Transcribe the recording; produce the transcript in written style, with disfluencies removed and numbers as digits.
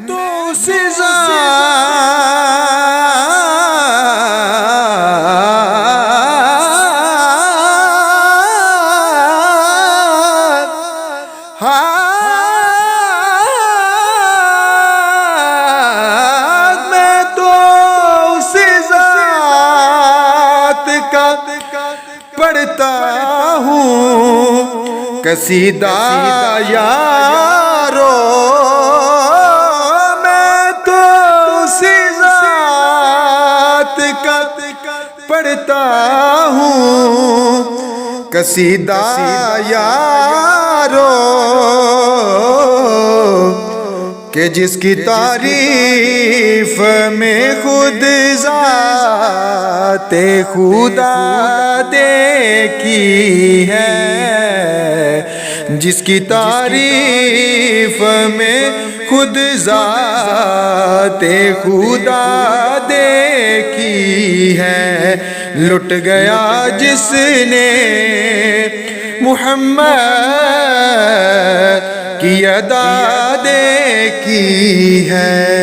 تو اسی ذات میں تو اسی ذات کا پڑھتا ہوں قصیدہ یارو، میں تو اسی ذات کا پڑھتا ہوں قصیدہ یارو، کہ جس کی تعریف میں خود ذات خدا دیکھی ہے، جس کی تعریف میں خود ذات خدا دیکھی ہے، لٹ گیا جس نے محمد کی ادا دیکھی ہے۔